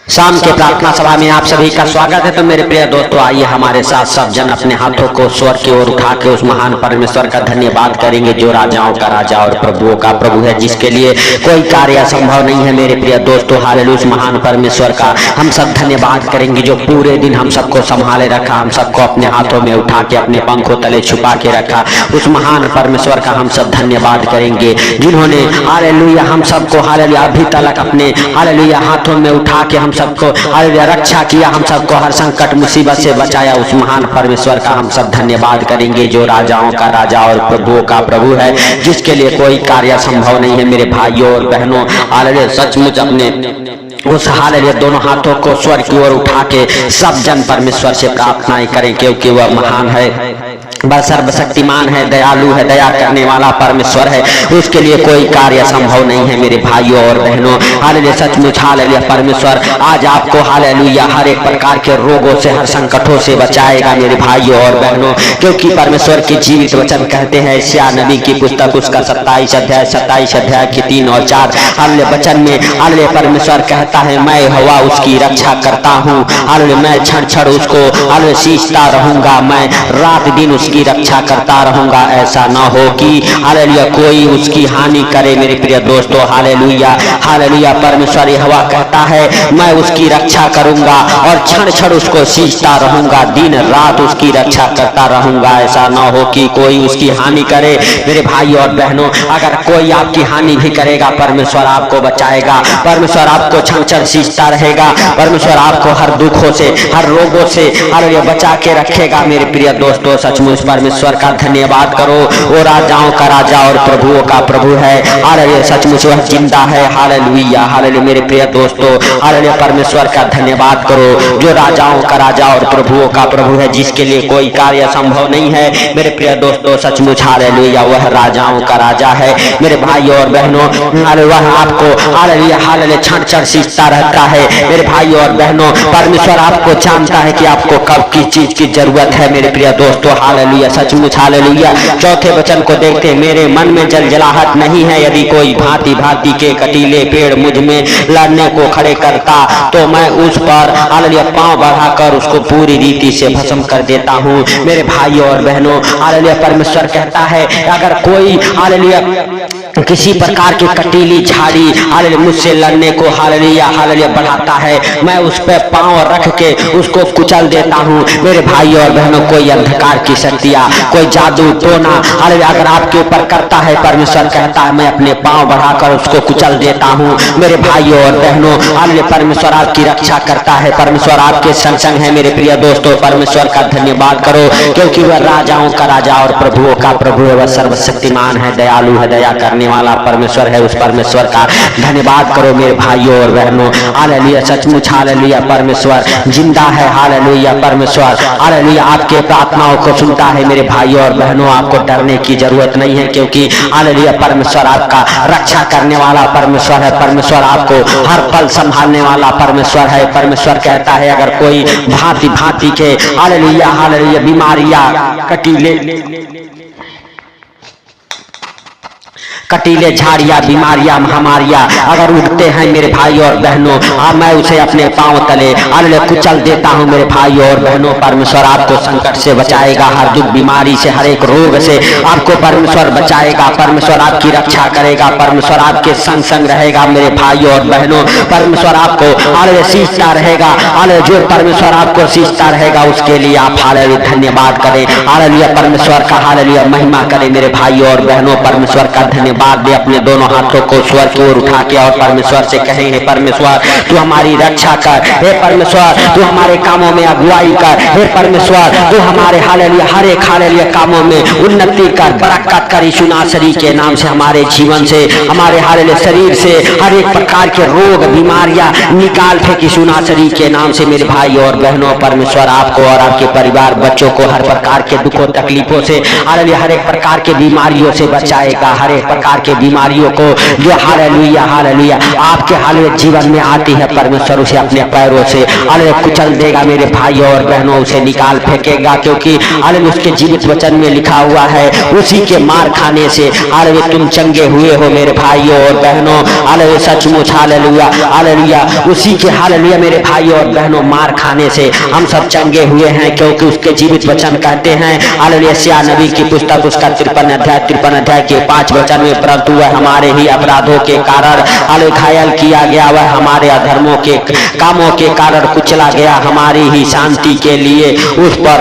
शाम के प्रार्थना सभा में आप सभी का स्वागत है। तो मेरे प्रिय दोस्तों, आइए हमारे साथ सब जन अपने हाथों को स्वर की ओर उठा के उस महान परमेश्वर का धन्यवाद करेंगे जो राजाओं का राजा और प्रभुओं का प्रभु है, जिसके लिए कोई कार्य असंभव नहीं है। मेरे प्रिय दोस्तों, हालेलुया, उस महान परमेश्वर का हम सब धन्यवाद करेंगे जो पूरे दिन हम सबको संभाले रखा, हम सबको अपने हाथों में उठा के अपने पंखों तले छुपा के रखा। उस महान परमेश्वर का हम सब धन्यवाद करेंगे जिन्होंने हालेलुया हम सबको हालेलुया अभी तक अपने हालेलुया हाथों में उठा के हम सबको हालेलुया रक्षा किया, हम सबको हर संकट मुसीबत से बचाया। उस महान परमेश्वर का हम सब धन्यवाद करेंगे जो राजाओं का राजा और प्रभुओं का प्रभु है, जिसके लिए कोई कार्य संभव नहीं है। मेरे भाइयों और बहनों, हालेलुया सचमुच अपने उस हालेलुया दोनों हाथों को स्वर की ओर उठा के सब जन परमेश्वर से प्रार्थनाएं करें, क्योंकि वह महान है, वह सर्वशक्तिमान है, दयालु है, दया करने वाला परमेश्वर है। उसके लिए कोई कार्य संभव नहीं है। मेरे भाइयों और बहनों, हालेलुया सचमुच हालेलुया परमेश्वर आज आपको हालेलुया हर एक प्रकार के रोगों से, हर संकटों से बचाएगा मेरे भाइयों और बहनों, क्योंकि परमेश्वर के जीवित वचन कहते हैं यशायाह नबी की पुस्तक उसका 27 अध्याय के 3 और 4 हालेलुया वचन में हालेलुया परमेश्वर कहता है, मैं यहोवा उसकी रक्षा करता हूँ, हालेलुया मैं क्षण क्षण उसको हालेलुया सींचता रहूंगा, मैं रात दिन उसकी रक्षा करता रहूंगा, ऐसा ना हो कि हालेलुया कोई उसकी हानि करे। मेरे प्रिय दोस्तों, हालेलुया हालेलुया परमेश्वर यहोवा कहता है मैं उसकी रक्षा करूंगा और क्षण क्षण उसको सींचता रहूंगा, दिन रात उसकी रक्षा करता रहूंगा, ऐसा ना हो कि कोई उसकी हानि करे। मेरे भाई और बहनों, अगर कोई आपकी हानि भी करेगा, परमेश्वर आपको बचाएगा, परमेश्वर आपको क्षण क्षण सींचता रहेगा, परमेश्वर आपको हर दुखों से, हर रोगों से हालेलुया बचा के रखेगा। मेरे प्रिय दोस्तों, सचमुच परमेश्वर का धन्यवाद करो। वो राजाओं का राजा और प्रभुओं का प्रभु है, हालेलुया सचमुच वह जिंदा है, हालेलुया हालेलुया। मेरे प्रिय दोस्तों, हालेलुया परमेश्वर का धन्यवाद करो जो राजाओं का राजा और प्रभुओं का प्रभु है, जिसके लिए कोई कार्य संभव नहीं है। मेरे प्रिय दोस्तों, सचमुच हालेलुया वह राजाओं का राजा है। मेरे भाइयों और बहनों, हालेलुया आपको हालेलुया हालेलुया क्षण क्षण सींचता रहता है। मेरे भाइयों और बहनों, परमेश्वर आपको जानता है कि आपको कब किस चीज की जरूरत है। मेरे प्रिय दोस्तों, हालेलुया सचमुच हालेलुया चौथे वचन को देखते, मेरे मन में जलजलाहट नहीं है, यदि कोई भांति भांति के कटीले पेड़ मुझ में लड़ने को खड़े करता तो मैं उस पर हालेलुया पांव बढ़ाकर उसको पूरी रीति से भस्म कर देता हूँ। मेरे भाइयों और बहनों, हालेलुया परमेश्वर कहता है अगर कोई हालेलुया किसी प्रकार की कटीली झाड़ी हालेलुया मुझसे लड़ने को हालेलुया हालेलुया बढ़ाता है, मैं उस पर पांव रख के उसको कुचल देता हूँ। मेरे भाइयों और बहनों, कोई अंधकार की शक्तियाँ, कोई जादू टोना हालेलुया अगर आपके ऊपर करता है, परमेश्वर कहता है मैं अपने पांव बढ़ाकर उसको कुचल देता हूँ। मेरे भाइयों और बहनों, हालेलुया परमेश्वर आपकी रक्षा करता है, परमेश्वर आपके संग संग है। मेरे प्रिय दोस्तों, परमेश्वर का धन्यवाद करो, क्योंकि वह राजाओं का राजा और प्रभुओं का प्रभु है, वह सर्वशक्तिमान है, दयालु है, दया करने वाला परमेश्वर है। उस परमेश्वर का धन्यवाद करो मेरे भाइयों और बहनों, हालेलुया सचमुच हालेलुया परमेश्वर जिंदा है, हालेलुया परमेश्वर हालेलुया आपके प्रार्थनाओं को सुनता है। मेरे भाइयों और बहनों, आपको डरने की जरूरत नहीं है, क्योंकि हालेलुया परमेश्वर आपका रक्षा करने वाला परमेश्वर है, परमेश्वर आपको हर पल संभालने वाला परमेश्वर है। परमेश्वर कहता है अगर कोई भांति भांति के हालेलुया हालेलुया बीमारियां, कटीले झाड़ियाँ, बीमारियां, महामारियां अगर उठते हैं मेरे भाइयों और बहनों, मैं उसे अपने पांव तले हालेलुया कुचल देता हूँ। मेरे भाइयों और बहनों, परमेश्वर आपको संकट से बचाएगा, हर दुख बीमारी से, हर एक रोग से आपको परमेश्वर बचाएगा, परमेश्वर आपकी रक्षा करेगा, परमेश्वर आपके संग संग रहेगा। मेरे भाइयों और बहनों, परमेश्वर आपको हालेलुया सींचता रहेगा, हालेलुया जो परमेश्वर आपको सींचता रहेगा उसके लिए आप हालेलुया धन्यवाद करें, हालेलुया परमेश्वर का हालेलुया महिमा करें। मेरे भाइयों और बहनों, परमेश्वर का धन्यवाद दे, अपने दोनों हाथों को स्वर की ओर उठा के और परमेश्वर से कहेंगे, परमेश्वर तू हमारी रक्षा कर, हे परमेश्वर तू हमारे कामों में अगुवाई कर, हे परमेश्वर तू हमारे हालेलुया हर एक हालेलुया कामों में उन्नति कर, बरकत कर। यीशु नासरी के नाम से हमारे जीवन से, हमारे हालेलुया शरीर से हर एक प्रकार के रोग बीमारियां निकाल फेंक यीशु नासरी के नाम से। मेरे भाइयों और बहनों, परमेश्वर आपको और आपके परिवार बच्चों को हर प्रकार के दुखों तकलीफों से हालेलुया हर एक प्रकार के बीमारियों से बचाएगा, हर एक प्रकार प्रकार के बीमारियों को जो हालेलुया हालेलुया आपके हालेलुया जीवन में आती है, परमेश्वर उसे अपने पैरों से हालेलुया कुचल देगा मेरे भाई और बहनों, उसे निकाल फेंकेगा, क्योंकि हालेलुया उसके जीवित वचन में लिखा हुआ है उसी के मार खाने से हालेलुया तुम चंगे हुए हो मेरे भाइयों और बहनों। हालेलुया सचमुच हालेलुया हालेलुया उसी के हालेलुया मेरे भाई और बहनों मार खाने से हम सब चंगे हुए हैं, क्योंकि उसके जीवित वचन कहते हैं हालेलुया यशायाह नबी की पुस्तक उसका 53 अध्याय के 5 वचन में, परंतु वह हमारे ही अपराधों के कारण हालेलुया घायल किया गया, वह हमारे अधर्मों के कामों के कारण कुचला गया, हमारी ही शांति के लिए उस पर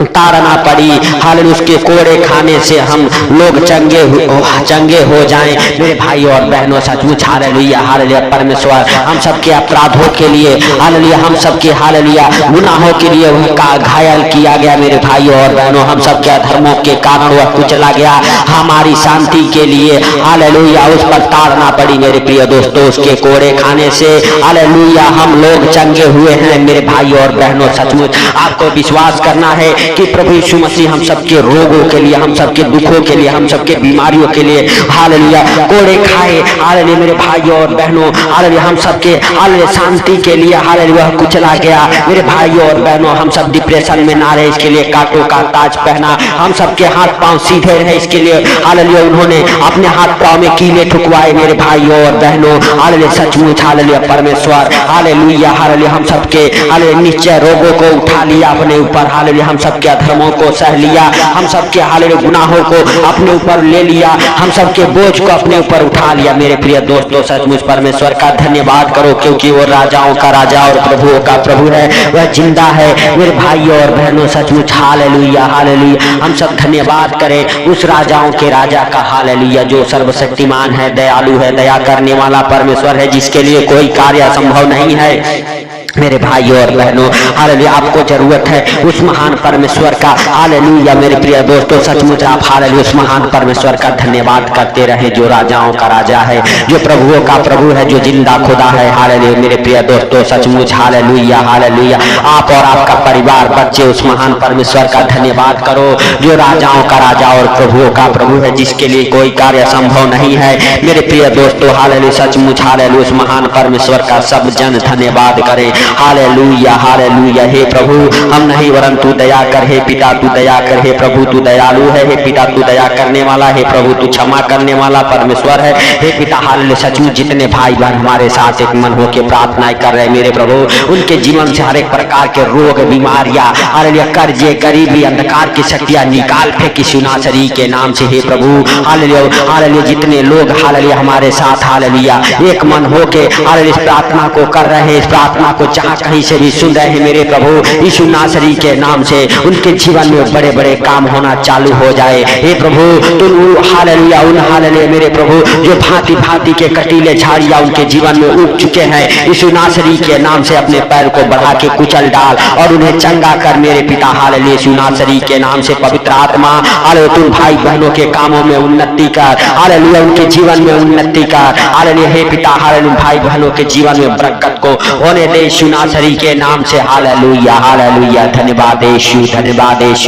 उतारना पड़ी। हालेलुया उसके कोड़े खाने से हम लोग चंगे हो जाएं मेरे भाई और बहनों। सचमुच हालेलुया हालेलुया परमेश्वर हम सबके अपराधों के लिए हालेलुया हम सबके हालेलुया गुनाहों के लिए वह घायल किया गया मेरे भाई और बहनों, हम सबके अधर्मों के कारण वह कुचला गया, हमारी शांति के लिए हालेलुया उस पर ताड़ना पड़ी मेरे प्रिय दोस्तों, उसके कोड़े खाने से हालेलुया हम लोग चंगे हुए हैं मेरे भाई और बहनों। सचमुच आपको विश्वास करना है कि प्रभु यीशु मसीह हम सबके रोगों के लिए, हम सबके दुखों के लिए, हम सबके बीमारियों के लिए हालेलुया कोड़े खाए हालेलुया मेरे भाई और बहनों, हालेलुया हम सबके हालेलुया शांति के लिए हालेलुया कुचला गया मेरे भाई और बहनों। हम सब डिप्रेशन में ना रहे इसके लिए कांटों का ताज पहना, हम सबके हाथ पांव सीधे रहे इसके लिए हालेलुया उन्होंने अपने हाथ पांव में कीले ठुकवाए मेरे भाई और बहनों। हालेलुया सचमुच हालेलुया परमेश्वर हालेलुया हालेलुया हम सबके हालेलुया निश्चय रोगों को उठा लिया अपने ऊपर, हालेलुया हम सबके अधर्मों को सह लिया, हम सबके हालेलुया गुनाहों को अपने ऊपर ले लिया, हम सबके बोझ को अपने ऊपर उठा लिया मेरे प्रिय दोस्तों। सचमुच परमेश्वर का धन्यवाद करो, क्योंकि वो राजाओं का राजा और प्रभुओं का प्रभु है, वह जिंदा है मेरे भाई और बहनों। सचमुच हालेलुया हालेलुया हम सब धन्यवाद करें उस राजाओं के राजा का हालेलुया जो सर्वशक्तिमान है, दयालु है, दया करने वाला परमेश्वर है, जिसके लिए कोई कार्य असंभव नहीं है मेरे भाई और बहनों। हालेलुया आपको जरूरत है उस महान परमेश्वर का हालेलुया मेरे प्रिय दोस्तों। सचमुच आप हालेलुया उस महान परमेश्वर का धन्यवाद करते रहे जो राजाओं का राजा है, जो प्रभुओं का प्रभु है, जो जिंदा खुदा है। हालेलुया मेरे प्रिय दोस्तों सचमुच हालेलुया हालेलुया आप और आपका परिवार बच्चे उस महान परमेश्वर का धन्यवाद करो जो राजाओं का राजा और प्रभुओं का प्रभु है, जिसके लिए कोई कार्य असंभव नहीं है मेरे प्रिय दोस्तों। हालेलुया सचमुच हालेलुया उस महान परमेश्वर का सब जन धन्यवाद करें। हालेलुया हालेलुया हे प्रभु हम नहीं वरन तू दया कर, हे पिता तू दया कर, हे प्रभु तू दयालु है, हे पिता तू दया करने वाला, हे प्रभु तू क्षमा करने वाला परमेश्वर है, हे पिता। हालेलुया सचमुच जितने भाई बहन हमारे साथ एक मन होकर प्रार्थनाएं कर रहे मेरे प्रभु, उनके जीवन से हर एक प्रकार के रोग बीमारियां हालेलुया कर्जे गरीबी अंधकार की शक्तियां निकाल फेंक यीशु नासरी के नाम से हे प्रभु। हालेलुया हालेलुया जितने लोग हालेलुया हमारे साथ हालेलुया एक मन होके हालेलुया इस प्रार्थना को कर रहे हैं, इस प्रार्थना को जहां कहीं से भी सुन रहे हैं मेरे प्रभु यीशु नासरी के नाम से उनके जीवन में बड़े बड़े काम होना चालू हो जाए हे प्रभु। तुम हालेलुया उन हालेलुया मेरे प्रभु जो भांति भांति के कटीले झाड़ियां उनके जीवन में उग चुके हैं, यीशु नासरी के नाम से अपने पैर को बढ़ा के कुचल डाल और उन्हें चंगा कर मेरे पिता। हालेलुया यीशु नासरी के नाम से पवित्र आत्मा हालेलुया तुम भाई बहनों के कामों में उन्नति कर, हालेलुया उनके जीवन में उन्नति कर, हालेलुया हे पिता। हालेलुया भाई बहनों के जीवन में बरकत को होने दे यीशु नासरी के नाम से। हालेलुया हालेलुया धन्यवाद यीशु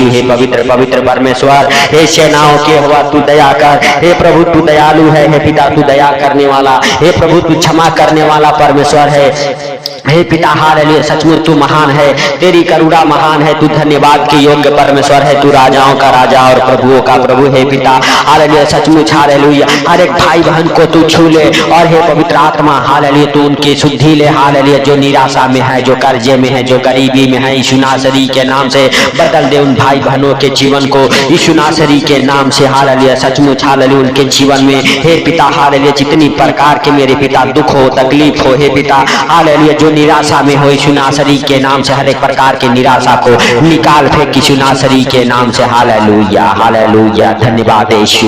हे पवित्र पवित्र परमेश्वर, हे सेनाओं के यहोवा तू दया कर, हे प्रभु तू दयालु है, हे पिता तू दया करने वाला, हे प्रभु तू क्षमा करने वाला परमेश्वर है हे पिता। हालेलुया सचमुच तू महान है, तेरी करुणा महान है, तू धन्यवाद के योग्य परमेश्वर है, तू राजाओं का राजा और प्रभुओं का प्रभु है पिता। हालेलुया सचमुच हालेलुया हर एक भाई बहन को तू छू ले और हे पवित्र आत्मा हालेलुया तू उनकी शुद्धि ले। हालेलुया जो निराशा में है, जो कर्जे में है, जो गरीबी में है, यीशु नासरी के नाम से बदल दे उन भाई बहनों के जीवन को यीशु नासरी के नाम से। हालेलुया सचमुच हालेलुया उनके जीवन में हे पिता हालेलुया जितनी प्रकार के मेरे पिता दुख हो तकलीफ हो हे पिता हालेलुया जो निराशा में हो यीशु नासरी के नाम से हर एक प्रकार की निराशा को निकाल फेंक यीशु नासरी के नाम से। हालेलुया हालेलुया धन्यवाद यीशु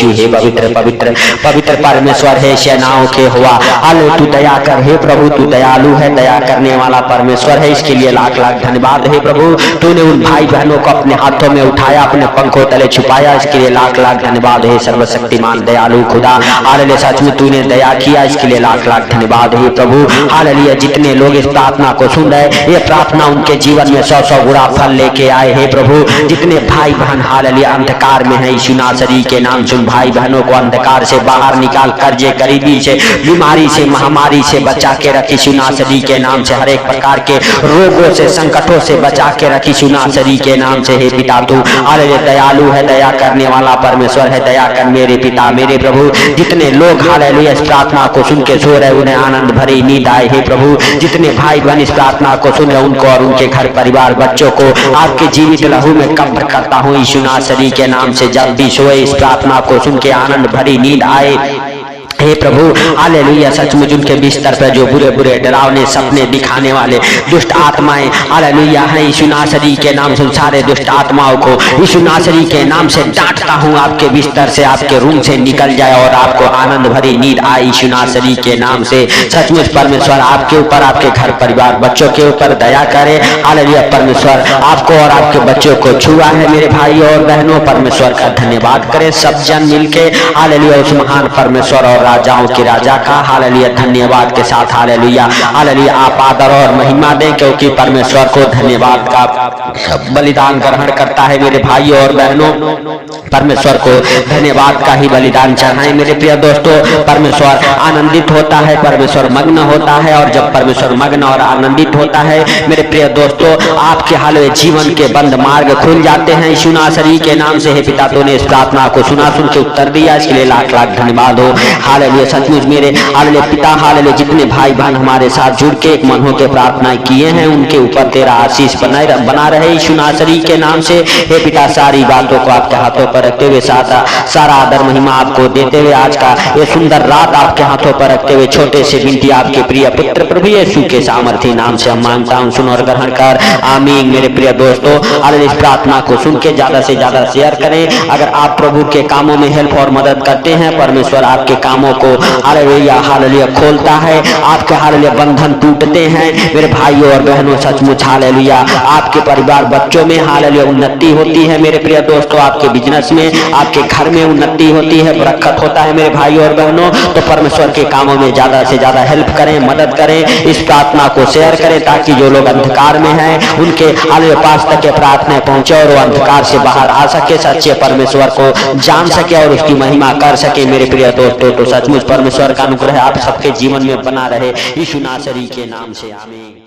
हे पवित्र पवित्र पवित्र परमेश्वर है सेनाओं के हुआ। हालेलुया तू दया कर हे प्रभु, तू दयालु है, दया करने वाला परमेश्वर है, इसके लिए लाख लाख धन्यवाद हे प्रभु। तूने उन भाई बहनों को अपने हाथों में उठाया, अपने पंखों तले छुपाया, इसके लिए लाख लाख धन्यवाद हे सर्वशक्तिमान दयालु खुदा। हालेलुया सच में तूने दया किया, इसके लिए लाख लाख धन्यवाद हे प्रभु। हालेलुया हालेलुया जितने लोग इस प्रार्थना को सुन रहे, ये प्रार्थना उनके जीवन में 100 गुना फल लेके आए। हे प्रभु, जितने भाई बहन हालेलुया अंधकार में है, यीशु नासरी के नाम से उन भाई बहनों को अंधकार से बाहर निकाल, कर्जे गरीबी से, बीमारी से, महामारी से बचा के रखी यीशु नासरी के नाम से। हर एक प्रकार के रोगों से, संकटों से बचा के रखी यीशु नासरी के नाम से। हे पिता, तू हालेलुया दयालु है, दया करने वाला परमेश्वर है, दया कर मेरे पिता मेरे प्रभु। जितने लोग हालेलुया इस प्रार्थना को सुन के सो रहे, उन्हें आनंद भरी नींद आए। हे प्रभु, जितने भाई बहन इस प्रार्थना को सुन रहे, उनको और उनके घर परिवार बच्चों को आपके जीवित लहू में कब्र करता हूँ यीशु नासरी के नाम से। जब भी सोए इस प्रार्थना को सुन के आनंद भरी नींद आए। हे प्रभु हालेलुया, सचमुच उनके बिस्तर पर जो बुरे बुरे डरावने सपने दिखाने वाले दुष्ट आत्माएं हालेलुया है, यीशु नासरी के नाम से सारे दुष्ट आत्माओं को यीशु नासरी के नाम से डांटता हूँ। आपके बिस्तर से, आपके रूम से निकल जाए और आपको आनंद भरी नींद आए यीशु नासरी के नाम से। सचमुच परमेश्वर आपके ऊपर, आपके घर परिवार बच्चों के ऊपर दया करे। हालेलुया परमेश्वर आपको और आपके बच्चों को छुआ है मेरे भाई और बहनों, परमेश्वर का धन्यवाद करें सब जन मिलके। हालेलुया उस महान परमेश्वर और राजाओं के राजा का हालेलुया धन्यवाद के साथ हालेलुया हालेलुया आप आदर और महिमा दें, क्योंकि परमेश्वर को धन्यवाद का बलिदान ग्रहण करता है मेरे भाई और बहनों। परमेश्वर को धन्यवाद का ही बलिदान चढ़ाएं मेरे प्रिय दोस्तों। परमेश्वर आनंदित होता है, परमेश्वर मग्न होता है, और जब परमेश्वर मग्न और आनंदित होता है मेरे प्रिय दोस्तों, आपके हालेलुया जीवन के बंद मार्ग खुल जाते हैं यीशु नासरी के नाम से। हे पिता, तूने इस प्रार्थना को सुना, सुन के उत्तर दिया, इसके लिए लाख लाख धन्यवाद हो। हालेलुया सचमुच मेरे हालेलुया पिता हालेलुया जितने भाई बहन हमारे साथ जुड़ के एक मन होकर प्रार्थना किए हैं, उनके ऊपर तेरा आशीष बना रहे यीशु नासरी के नाम से। हे पिता, सारी बातों को आपके हाथों पर रखते हुए, सारा आदर महिमा आपको देते हुए, आज का ये सुंदर रात आपके हाथों पर रखते हुए, छोटे से विनती आपके प्रिय पुत्र प्रभु यीशु के सामर्थी नाम से हम मांगता हूँ, सुन और ग्रहण कर, आमीन। मेरे प्रिय दोस्तों हालेलुया इस प्रार्थना को सुन के ज्यादा से ज्यादा शेयर करें। अगर आप प्रभु के कामों में हेल्प और मदद करते हैं, परमेश्वर आपके कामों को हालेलुया हालेलुया खोलता है, आपके हालेलुया बंधन टूटते हैं मेरे भाइयों और बहनों। सचमुच हालेलुया आपके परिवार बच्चों में हालेलुया उन्नति होती है मेरे प्रिय दोस्तों, आपके बिजनेस में, आपके घर में उन्नति होती है, बरकत होता है मेरे भाइयों और बहनों। तो परमेश्वर के कामों में ज्यादा से ज्यादा हेल्प करें, मदद करें, इस प्रार्थना को शेयर करें, ताकि जो लोग अंधकार में हैं उनके हालेलुया पास तक प्रार्थना पहुंचे और वो अंधकार से बाहर आ सके, सच्चे परमेश्वर को जान सके और उसकी महिमा कर सके मेरे प्रिय दोस्तों। तो सचमुच परमेश्वर का अनुग्रह आप सबके जीवन में बना रहे यीशु नासरी के नाम से, आमीन।